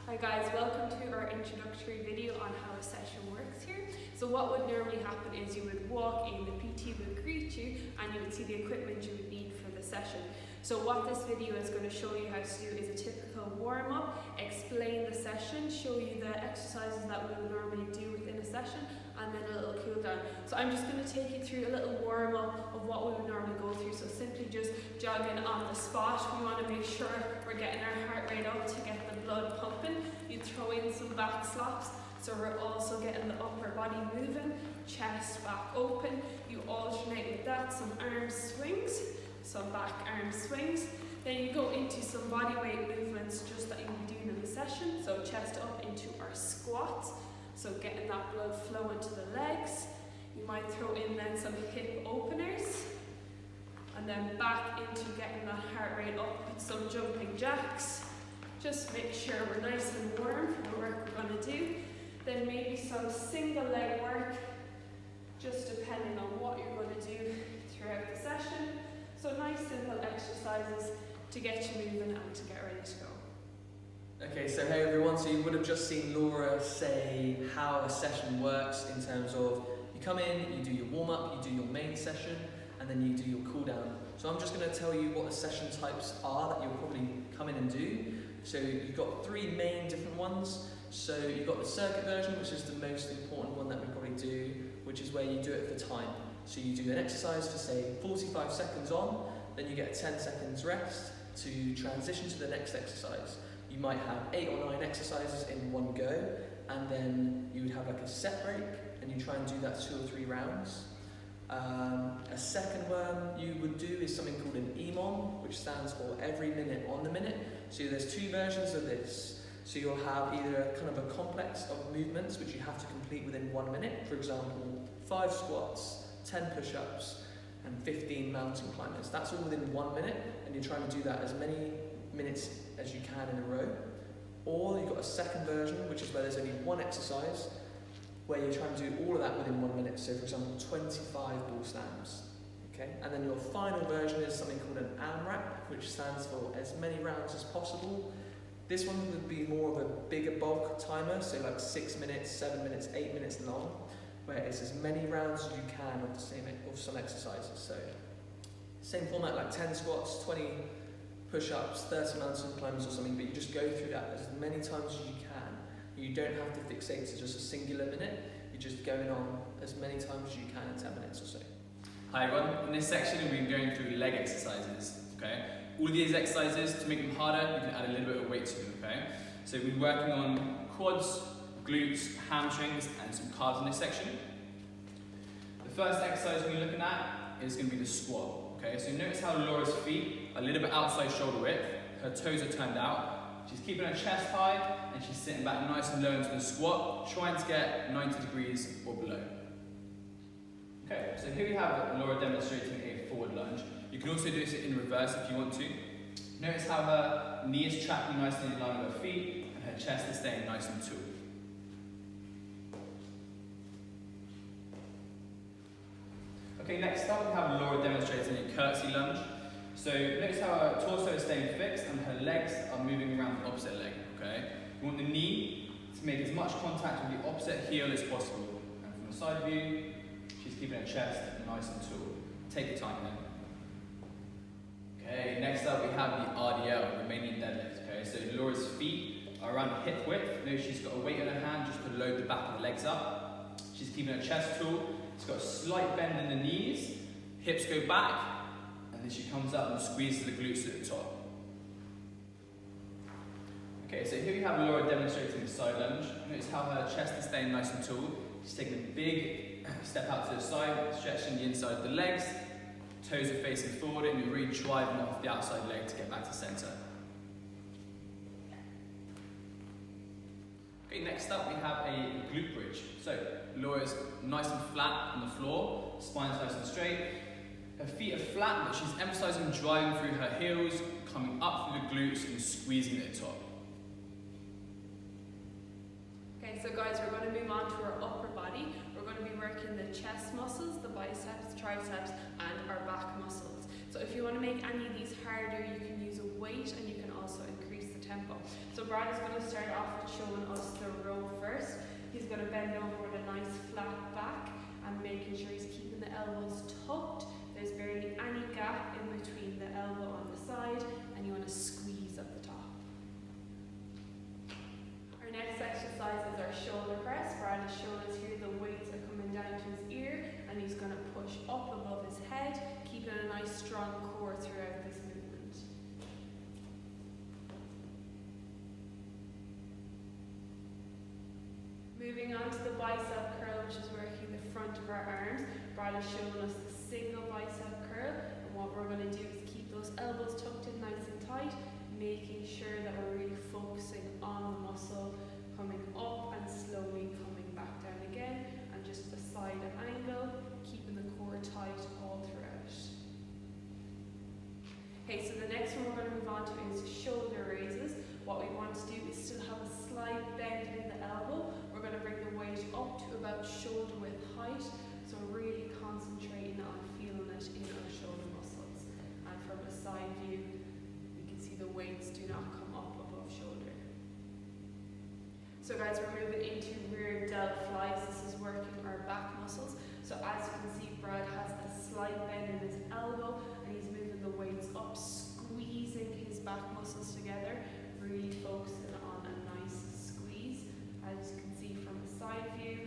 Hi guys, welcome to our introductory video on how a session works here. So what would normally happen is you would walk in, the PT would greet you, and you would see the equipment you would need for the session. So what this video is going to show you how to do is a typical warm-up, explain the session, show you the exercises that we would normally do within a session, and then a little cool down. So I'm just going to take you through a little warm-up of what we would normally go through. So simply just jogging on the spot. We want to make sure we're getting our heart rate up to get the blood pumping. You throw in some back slaps, so we're also getting the upper body moving, chest back open. You alternate with that, some arm swings, some back arm swings. Then you go into some body weight movements just that you'll be doing in the session. So chest up into our squats, so getting that blood flowing to the legs. You might throw in then some hip openers, and then back into getting that heart rate up with some jumping jacks. Just make sure we're nice and warm for the work we're going to do. Then maybe some single leg work, just depending on what you're going to do throughout the session. So nice simple exercises to get you moving and to get ready to go. Okay, so hey everyone, so you would have just seen Laura say how a session works in terms of you come in, you do your warm-up, you do your main session, and then you do your cool down. So I'm just going to tell you what the session types are that you'll probably come in and do. So you've got three main different ones. So you've got the circuit version, which is the most important one that we probably do, which is where you do it for time. So you do an exercise for say 45 seconds on, then you get 10 seconds rest to transition to the next exercise. You might have 8 or 9 exercises in one go, and then you would have like a set break, and you try and do that 2 or 3 rounds. A second one you would do is something called an EMOM, which stands for every minute on the minute. So there's 2 versions of this. So you'll have either a kind of a complex of movements which you have to complete within 1 minute. For example, 5 squats, 10 push-ups, and 15 mountain climbers. That's all within 1 minute, and you're trying to do that as many minutes as you can in a row. Or you've got a second version, which is where there's only 1 exercise, where you're trying to do all of that within 1 minute. So for example, 25 ball slams. Okay? And then your final version is something called an AMRAP, which stands for as many rounds as possible. This one would be more of a bigger bulk timer, so like 6 minutes, 7 minutes, 8 minutes long, where it's as many rounds as you can of some exercises. So same format, like 10 squats, 20 push-ups, 30 mountain climbers or something, but you just go through that as many times as you can. You don't have to fixate to just a singular minute, you're just going on as many times as you can in 10 minutes or so. Hi everyone, in this section we've been going through leg exercises, okay? All of these exercises, to make them harder, you can add a little bit of weight to them, okay? So we've been working on quads, glutes, hamstrings, and some calves in this section. The first exercise we're looking at is going to be the squat, okay? So notice how Laura's feet are a little bit outside shoulder width, her toes are turned out, she's keeping her chest high, and she's sitting back nice and low into the squat, trying to get 90 degrees or below. Okay, so here we have Laura demonstrating a forward lunge. You can also do this in reverse if you want to. Notice how her knee is tracking nicely in line with her feet, and her chest is staying nice and tall. Okay, next up we have Laura demonstrating a curtsy lunge. So notice how her torso is staying fixed and her legs are moving around the opposite leg, okay? You want the knee to make as much contact with the opposite heel as possible. And from the side view, she's keeping her chest nice and tall. Take your time then. Okay, next up we have the RDL, Romanian deadlift, okay? So Laura's feet are around hip width. Notice she's got a weight in her hand just to load the back of the legs up. She's keeping her chest tall. She's got a slight bend in the knees, hips go back, and then she comes up and squeezes the glutes at the top. Okay, so here we have Laura demonstrating the side lunge. Notice how her chest is staying nice and tall. She's taking a big step out to the side, stretching the inside of the legs, toes are facing forward, and you're really driving off the outside leg to get back to center. Okay, next up we have a glute bridge. So Laura's nice and flat on the floor, spine's nice and straight. Her feet are flat, but she's emphasizing driving through her heels, coming up through the glutes and squeezing at the top. Okay, so guys, we're going to move on to our upper body. We're going to be working the chest muscles, the biceps, triceps, and our back muscles. So if you want to make any of these harder, you can use a weight and you can also increase the tempo. So Brad is going to start off with showing us the row first. He's going to bend over with a nice flat back and making sure he's keeping the elbows tucked. There's barely any gap in between the elbow on the side, and you want to squeeze at the top. Our next exercise is our shoulder press. Brad is showing us here the weights are coming down to his ear, and he's going to push up above his head, keeping a nice strong core throughout this movement. Moving on to the bicep curl, which is working the front of our arms. Brad is showing us the single bicep curl, and what we're going to do is keep those elbows tucked in nice and tight, making sure that we're really focusing on the muscle coming up and slowly coming back down again, and just a side angle, keeping the core tight all throughout. Okay, so the next one we're going to move on to is shoulder raises. What we want to do is still have a slight bend in the elbow. We're going to bring the weight up to about shoulder width height, so really concentrating on feeling it in our shoulder muscles. And from a side view, we can see the weights do not come up above shoulder. So guys, we're moving into rear delt flies. This is working our back muscles. So as you can see, Brad has a slight bend in his elbow, and he's moving the weights up, squeezing his back muscles together, really focusing on a nice squeeze, as you can see from the side view.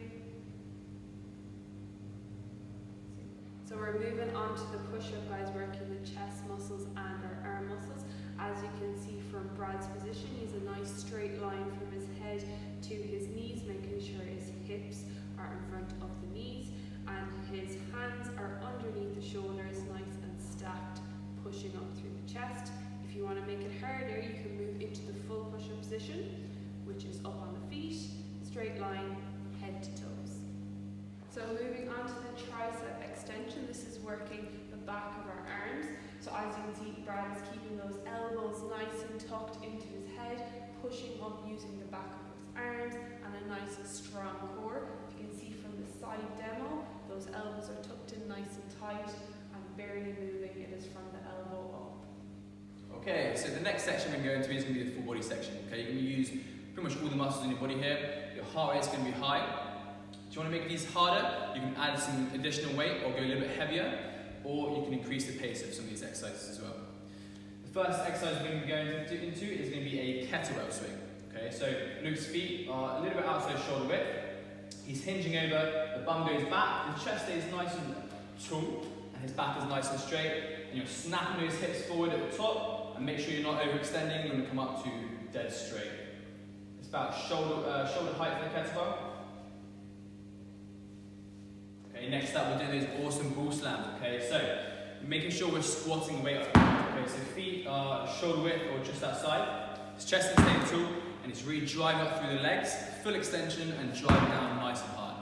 So we're moving on to the push-up, guys, working the chest muscles and our arm muscles. As you can see from Brad's position, he's a nice straight line from his head to his knees, making sure his hips are in front of the knees, and his hands are underneath the shoulders, nice and stacked, pushing up through the chest. If you want to make it harder, you can move into the full push-up position, which is up on the feet, straight line, head to toes. So moving on to the tricep extension, this is working the back of our arms. So as you can see, Brad is keeping those elbows nice and tucked into his head, pushing up using the back of his arms, and a nice strong core. You can see from the side demo, those elbows are tucked in nice and tight and barely moving. It is from the elbow up. Okay, so the next section we're going to is going to be the full body section. Okay, you're going to use pretty much all the muscles in your body here. Your heart rate is going to be high. Do you want to make these harder? You can add some additional weight or go a little bit heavier, or you can increase the pace of some of these exercises as well. The first exercise we're going to be going into is going to be a kettlebell swing. Okay, so Luke's feet are a little bit outside shoulder width. He's hinging over, the bum goes back, the chest stays nice and tall, and his back is nice and straight. And you're snapping those hips forward at the top, and make sure you're not overextending. You're going to come up to dead straight. It's about shoulder height for the kettlebell. Okay, next up we're doing those awesome ball slams. Okay, so making sure we're squatting the weight up. Okay, so feet are shoulder width or just outside. His chest is staying tall, and it's really driving up through the legs, full extension, and driving down nice and hard.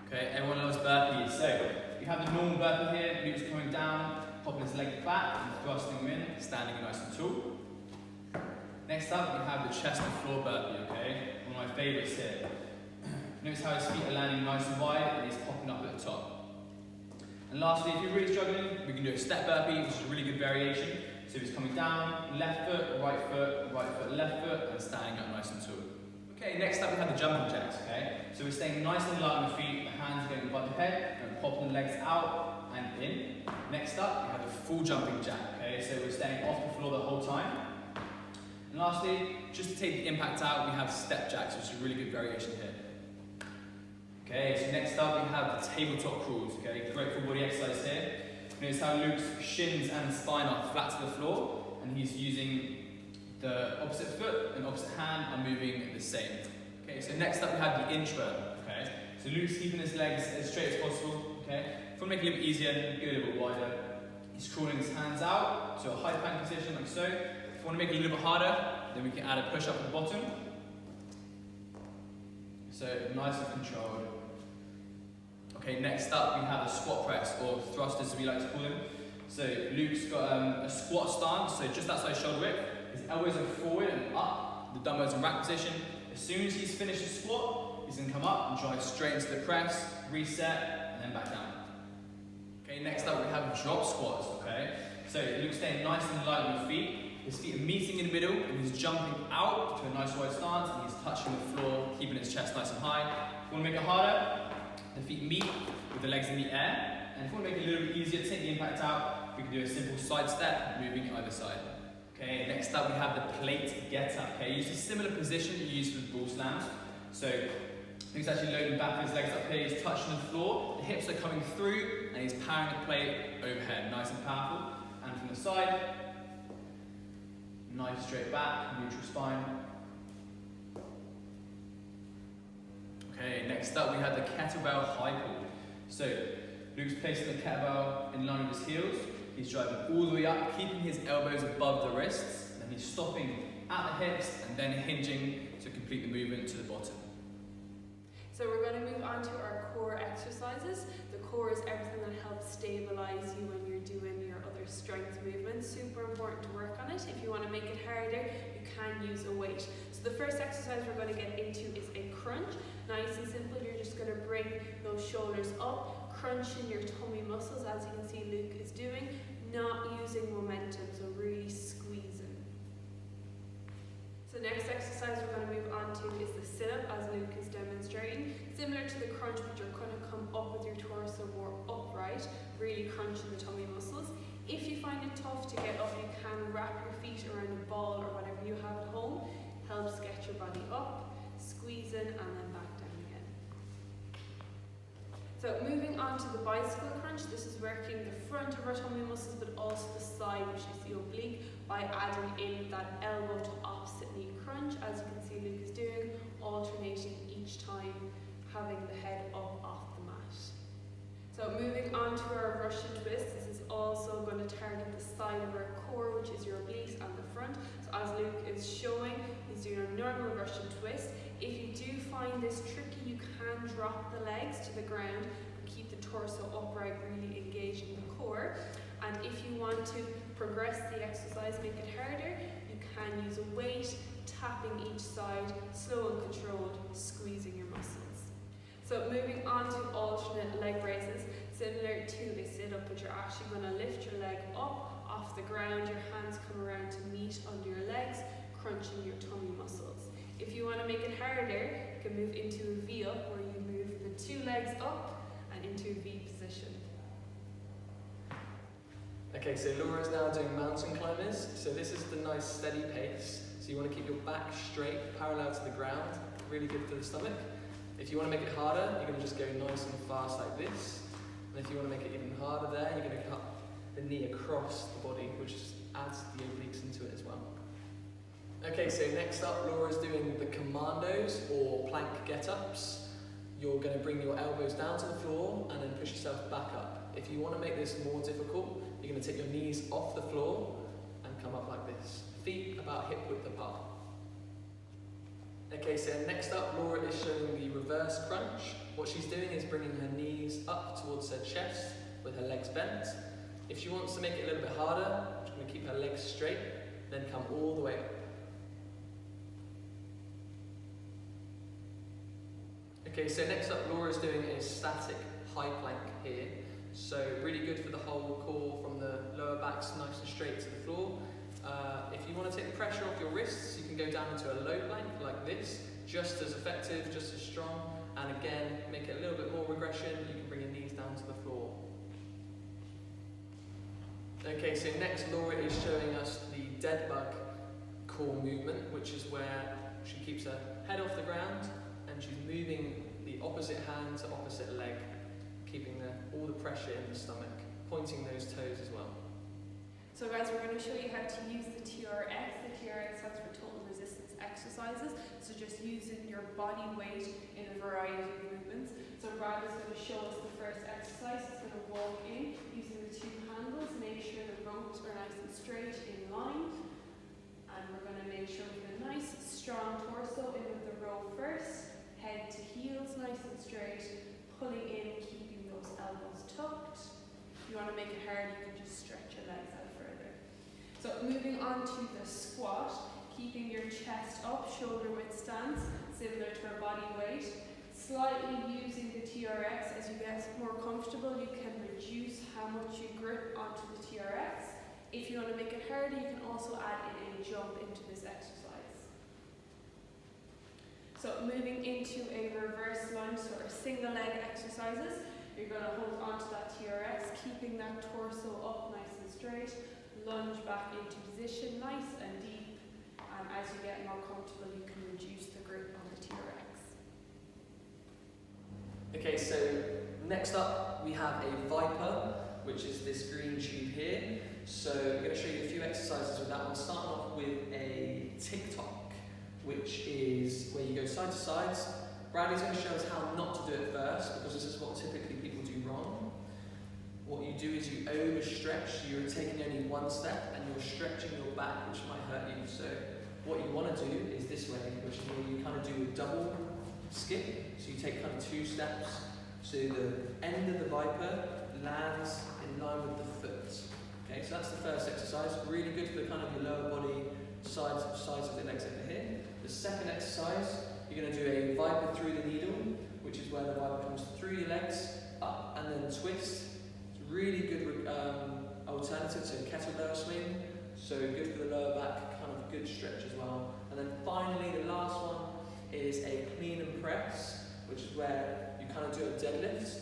Okay, everyone loves burpees. So you have the normal burpee here. Luke's coming down, popping his leg back, and thrusting him in, standing nice and tall. Next up, we have the chest and floor burpee. Okay, one of my favourites here. Notice how his feet are landing nice and wide, and he's popping up at the top. And lastly, if you're really struggling, we can do a step burpee, which is a really good variation. So he's coming down, left foot, right foot, left foot, and standing up nice and tall. Okay, next up we have the jumping jacks, okay? So we're staying nice and light on the feet, the hands are going above the head, and popping the legs out and in. Next up, we have the full jumping jack, okay? So we're staying off the floor the whole time. And lastly, just to take the impact out, we have step jacks, which is a really good variation here. Okay, so next up we have the tabletop crawls, okay? Great full body exercise here. Notice how Luke's shins and spine are flat to the floor, and he's using the opposite foot and opposite hand are moving the same. Okay, so next up we have the inchworm, okay? So Luke's keeping his legs as straight as possible, okay? If you want to make it a little bit easier, go a little bit wider. He's crawling his hands out to a high plank position like so. If you want to make it a little bit harder, then we can add a push up at the bottom. So nice and controlled. Okay, next up we have the squat press, or thrusters as we like to call them. So Luke's got a squat stance, so just outside shoulder width. His elbows are forward and up, the dumbbells in rack position. As soon as he's finished the squat, he's going to come up and drive straight into the press, reset, and then back down. Okay, next up we have drop squats, okay? So Luke's staying nice and light on the feet. His feet are meeting in the middle, and he's jumping out to a nice wide stance, and he's touching the floor, keeping his chest nice and high. If you want to make it harder, the feet meet with the legs in the air. And if you want to make it a little bit easier, take the impact out, we can do a simple side step, moving either side. Okay, next up we have the plate get up. Okay, use a similar position you use for the ball slams. So he's actually loading back his legs up here, he's touching the floor, the hips are coming through, and he's powering the plate overhead. Nice and powerful. And from the side, nice straight back, neutral spine. Okay, next up we have the kettlebell high pull. So Luke's placing the kettlebell in line with his heels. He's driving all the way up, keeping his elbows above the wrists, and then he's stopping at the hips and then hinging to complete the movement to the bottom. So we're going to move on to our core exercises. The core is everything that helps stabilize you when you're doing your other strength movements. Super important to work on it. If you want to make it harder, you can use a weight. So the first exercise we're going to get into is a crunch. Nice and simple, you're just going to bring those shoulders up, crunching your tummy muscles, as you can see Luke is doing, not using momentum, so really squeezing. So next exercise we're going to move on to is the sit-up, as Luke is demonstrating. Similar to the crunch, but you're going to come up with your torso more upright, really crunching the tummy muscles. If you find it tough to get up, you can wrap your feet around a ball or whatever you have at home. Helps get your body up, squeezing, and then back down again. So moving on to the bicycle crunch, this is working the front of our tummy muscles, but also the side, which is the oblique, by adding in that elbow to opposite knee crunch, as you can see Luke is doing, alternating each time, having the head up off the mat. So moving on to our Russian twist, this is also going to target the side of our core, which is your obliques and the front. So as Luke is showing, he's doing a normal Russian twist. If you do find this tricky, you can drop the legs to the ground and keep the torso upright, really engaging the core. And if you want to progress the exercise, make it harder, you can use a weight, tapping each side, slow and controlled, squeezing your muscles. So moving on to alternate leg raises, similar to a sit-up, but you're actually going to lift your leg up off the ground, your hands come around to meet under your legs, crunching your tummy muscles. If you want to make it harder, you can move into a V-up, where you move the two legs up and into a V position. Okay, so Laura's now doing mountain climbers. So this is the nice steady pace. So you want to keep your back straight, parallel to the ground, really good for the stomach. If you want to make it harder, you're going to just go nice and fast like this. And if you want to make it even harder there, you're going to cut the knee across the body, which just adds the obliques into it as well. Okay, so next up, Laura's doing the commandos or plank get-ups. You're going to bring your elbows down to the floor and then push yourself back up. If you want to make this more difficult, you're going to take your knees off the floor and come up like this. Feet about hip width apart. Okay, so next up, Laura is showing the reverse crunch. What she's doing is bringing her knees up towards her chest with her legs bent. If she wants to make it a little bit harder, she's going to keep her legs straight, then come all the way up. Okay, so next up, Laura's doing a static high plank here. So really good for the whole core, from the lower backs nice and straight to the floor. If you want to take the pressure off your wrists, you can go down into a low plank like this, just as effective, just as strong. And again, make it a little bit more regression, you can bring your knees down to the floor. Okay, so next Laura is showing us the dead bug core movement, which is where she keeps her head off the ground and she's moving the opposite hand to opposite leg, keeping all the pressure in the stomach, pointing those toes as well. So guys, we're going to show you how to use the TRX. The TRX stands for Total Resistance Exercises. So just using your body weight in a variety of movements. So Brad is going to show us the first exercise. He's going to walk in using the two handles, make sure the ropes are nice and straight in line. And we're going to make sure we have a nice strong torso in with the row first. Head to heels, nice and straight. Pulling in, keeping those elbows tucked. If you want to make it hard, you can just stretch your legs out further. So moving on to the squat, keeping your chest up, shoulder width stance, similar to our body weight. Slightly using the TRX. As you get more comfortable, you can reduce how much you grip onto the TRX. If you want to make it harder, you can also add in a jump into this exercise. So moving into a reverse lunge, so our single leg exercises, you're going to hold on to that TRX, keeping that torso up nice and straight, lunge back into position nice and deep, and as you get more comfortable you can reduce the grip on the TRX. Okay, so next up we have a Viper, which is this green tube here. So I'm going to show you a few exercises with that one, starting off with a TikTok, which is where you go side to sides. Bradley's going to show us how not to do it first, because this is what typically people do wrong. What you do is you overstretch, you're taking only one step and you're stretching your back, which might hurt you. So what you want to do is this way, which is where you kind of do a double skip. So you take kind of 2 steps. So the end of the Viper lands in line with the foot. Okay, so that's the first exercise. Really good for kind of your lower body, sides of the legs over here. The second exercise, you're going to do a Viper through the needle, which is where the Viper comes through your legs, up and then twist. It's a really good alternative to kettlebell swing. So good for the lower back, kind of good stretch as well. And then finally, the last one is a clean and press, which is where you kind of do a deadlift,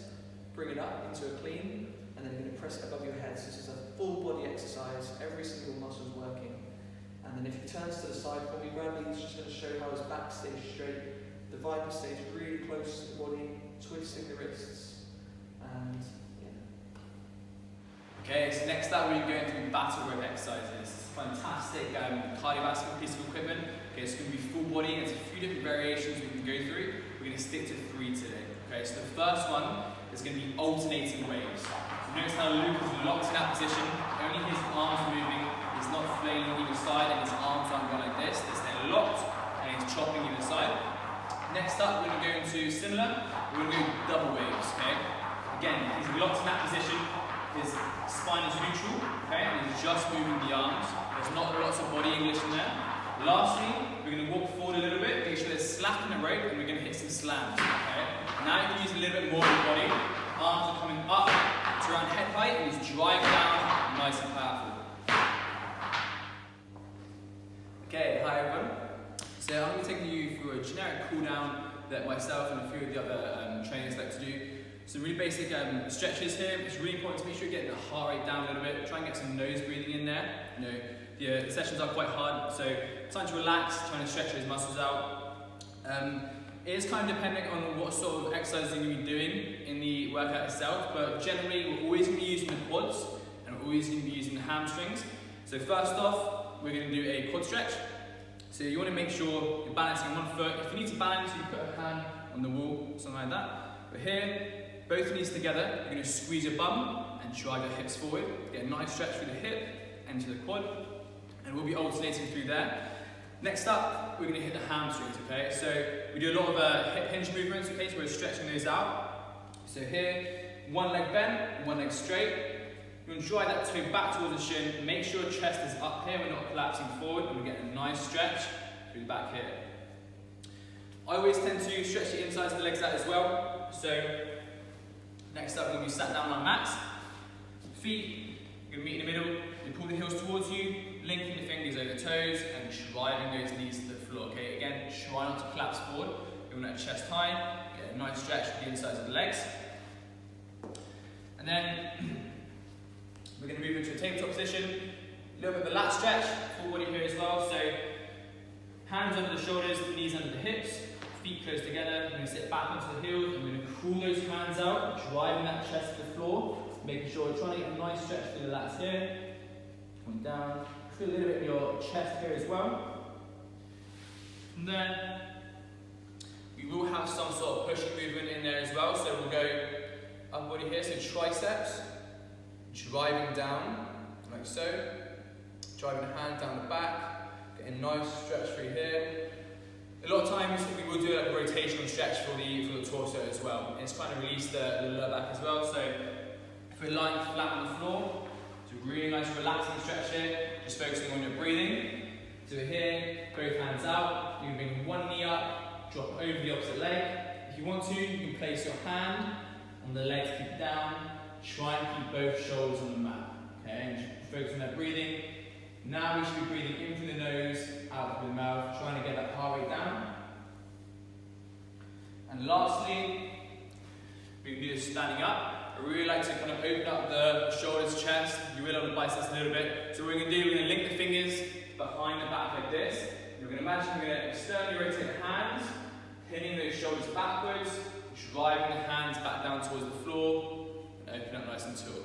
bring it up into a clean, and then you're going to press it above your head. So this is a full body exercise, every single muscle is working. And then if he turns to the side for me, Bradley's just going to show how his back stays straight. The Viper stays really close to the body, twisting the wrists, and yeah. Okay, so next up we're going through battle rope exercises. It's a fantastic cardiovascular piece of equipment. Okay, it's going to be full body, and there's a few different variations we can go through. We're going to stick to 3 today. Okay, so the first one is going to be alternating waves. So notice how Luke is locked in that position, only his arms are moving, he's not flailing either side, and his arms aren't going like this. They're locked, and he's chopping either side. Next up, we're going to go into similar, we're going to do double waves, okay? Again, he's locked in that position, his spine is neutral, okay, and he's just moving the arms. There's not lots of body English in there. Lastly, we're going to walk forward a little bit, make sure there's slack in the rope, and we're going to hit some slams, okay? Now you can use a little bit more of your body. Arms are coming up to around head height, and he's driving down, nice and powerful. Okay, hi everyone. So I'm going to take you through a generic cool down that myself and a few of the other trainers like to do. Some really basic stretches here. It's really important to make sure you're getting the heart rate down a little bit. Try and get some nose breathing in there. You know, the sessions are quite hard, so time to relax, trying to stretch those muscles out. It is kind of dependent on what sort of exercises you're going to be doing in the workout itself, but generally we're always going to be using the quads and we're always going to be using the hamstrings. So first off, we're going to do a quad stretch. So you want to make sure you're balancing on one foot. If you need to balance, you put a hand on the wall, something like that. But here, both knees together, you're going to squeeze your bum and drive your hips forward. Get a nice stretch through the hip and to the quad, and we'll be alternating through there. Next up, we're going to hit the hamstrings, okay? So we do a lot of hip hinge movements, okay? So we're stretching those out. So here, one leg bent, one leg straight. You want to drive that toe back towards the shin. Make sure your chest is up here, we're not collapsing forward, and we're getting a nice stretch through the back here. I always tend to stretch the insides of the legs out as well. So next up, we're going to be sat down on our mats. Feet, you're going to meet in the middle. You pull the heels towards you, linking the fingers over the toes, and driving those knees to the floor. Okay, again, try not to collapse forward. You want that chest high, get a nice stretch with the insides of the legs. And then we're going to move into a tabletop position. A little bit of a lat stretch, full body here as well. So hands under the shoulders, knees under the hips, feet close together. We're going to sit back onto the heels. I'm going to cool those hands out, driving that chest to the floor, making sure we're trying to get a nice stretch through the lats here. Coming down. Feel a little bit of your chest here as well. And then we will have some sort of pushing movement in there as well. So we'll go upper body here, so triceps, driving down, like so. Driving the hand down the back, getting a nice stretch through here. A lot of times we will do like a rotational stretch for the torso as well. And it's trying to release the lower back as well. So if we're lying flat on the floor, it's a really nice relaxing stretch here, just focusing on your breathing. So here, both hands out, you can bring one knee up, drop over the opposite leg. If you want to, you can place your hand on the leg to keep down. Try and keep both shoulders on the mat, okay? And just focus on their breathing. Now we should be breathing in through the nose, out through the mouth, trying to get that heart rate down. And lastly, we can do this standing up. I really like to kind of open up the shoulders, chest, you will on the biceps a little bit. So what we're going to do, we're going to link the fingers behind the back like this. You're going to imagine we're going to externally rotate the hands, pinning those shoulders backwards, driving the hands back down towards the floor, and open up nice and tall.